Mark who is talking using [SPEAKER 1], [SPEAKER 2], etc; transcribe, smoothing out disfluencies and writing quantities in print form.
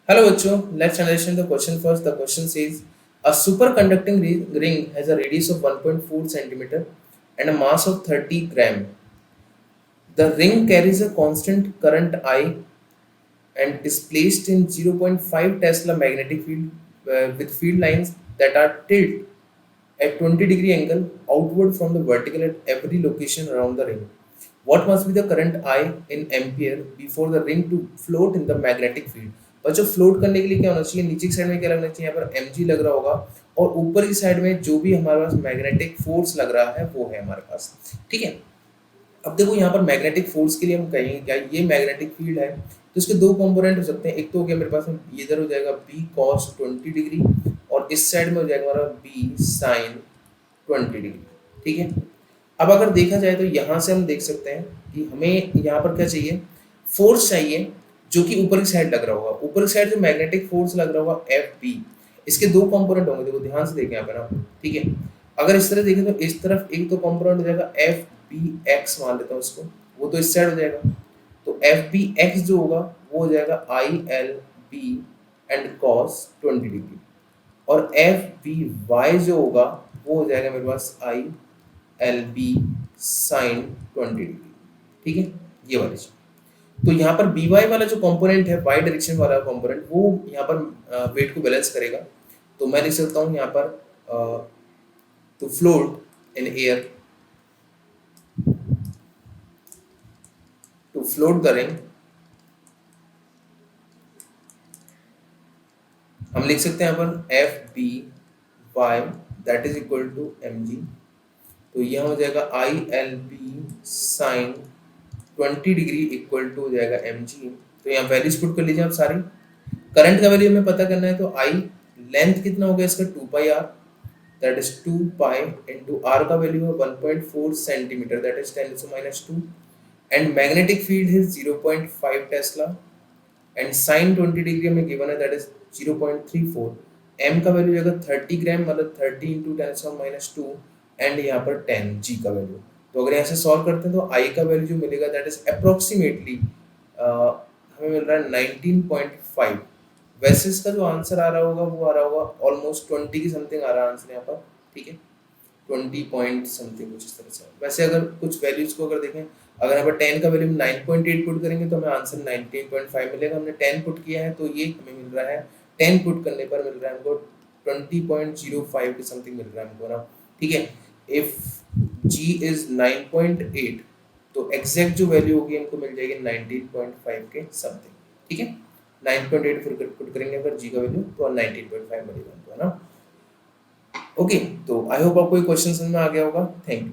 [SPEAKER 1] Hello, Bachcho. Let's understand the question first. The question says a superconducting ring has a radius of 1.4 centimeter and a mass of 30 gram. The ring carries a constant current I and is placed in zero point 0.5 Tesla magnetic field with field lines that are tilt at 20-degree angle outward from the vertical at every location around the ring. What must be the current I in ampere before the ring to float in the magnetic field? बच्चों float करने के लिए क्या होना चाहिए, नीचे की side में क्या लगना चाहिए, यहाँ पर mg लग रहा होगा और ऊपर की साइड में जो भी हमारे पास मैग्नेटिक फोर्स लग रहा है वो है हमारे पास। ठीक है, अब देखो यहाँ पर मैग्नेटिक फोर्स के लिए हम कहेंगे क्या, ये मैग्नेटिक फील्ड है तो इसके दो कंपोनेंट हो सकते हैं। एक तो हो गया मेरे पास में इधर हो जाएगा बी कॉस 20 डिग्री और इस साइड में हो जाएगा हमारा बी साइन 20 डिग्री। ठीक है, अब अगर देखा जाए तो यहाँ से हम देख सकते हैं कि हमें यहाँ पर क्या चाहिए, फोर्स चाहिए जो कि ऊपर की साइड लग रहा होगा। ऊपर की साइड जो मैग्नेटिक फोर्स लग रहा होगा एफ बी, इसके दो कंपोनेंट होंगे, देखो ध्यान से देखें यहाँ पर ना। ठीक है, अगर इस तरह देखें तो इस तरफ एक तो कंपोनेंट हो जाएगा एफ बी एक्स, मान लेता हूँ इसको, वो तो इस साइड हो जाएगा। तो एफ बी एक्स जो होगा वो हो जाएगा I L B and cos 20 degree, और एफ बी वाई जो होगा वो हो जाएगा मेरे पास I L B sine 20 degree. ठीक है, ये वाली चीज। तो यहाँ पर बी वाई वाला जो कंपोनेंट है, वाई डायरेक्शन वाला कंपोनेंट, वो यहाँ पर वेट को बैलेंस करेगा। तो मैं लिख सकता हूँ यहाँ पर to float in air, to float the ring, हम लिख सकते हैं यहाँ पर F B Y that is equal to M G. तो यह हो जाएगा I L B sine 20 degree equal to हो जाएगा एम जी। तो यहाँ वैल्यूज पुट कर लीजिए आप सारी। करंट का वैल्यू हमें पता करना है, तो आई लेंथ कितना हो गया इसका 2 pi R, that is 2 pi into R का वैल्यू है 1.4 centimetre, that is 10⁻², and magnetic field है 0.5 टेस्ला, एंड साइन 20 डिग्री हमें गिवन है दैट इज 0.34। एम का वैल्यू जाएगा 30 ग्राम, मतलब 30 इंटू 10⁻², एंड यहाँ पर 10 जी का वैल्यू। तो अगर यहाँ से सॉल्व करते हैं तो आई का वैल्यू जो मिलेगा दैट इज अप्रोक्सीमेटली हमें मिल रहा है 19.5। वैसे इसका जो आंसर आ रहा होगा वो आ रहा होगा ऑलमोस्ट 20 की समथिंग आ रहा है आंसर यहाँ पर। ठीक है, 20 पॉइंट समथिंग कुछ इस तरह से। वैसे अगर कुछ वैल्यूज को अगर देखें, अगर यहाँ पर 10 का वैल्यू 9.8 पुट करेंगे तो हमें आंसर 19.5 मिलेगा। हमने 10 पुट किया है तो ये हमें मिल रहा है, 10 पुट करने पर मिल रहा है हमको 20.05 की समथिंग मिल रहा है हमको ना। ठीक है, इफ g इज 9.8 तो एग्जैक्ट जो वैल्यू होगी हमको मिल जाएगी 19.5 के समथिंग। ठीक है, 9.8 फिर पुट करेंगे अगर g का वैल्यू तो 19.5 मिलेगा हमको, है ना। ओके, तो आई होप आपको ये क्वेश्चन समझ में आ गया होगा। Thank you.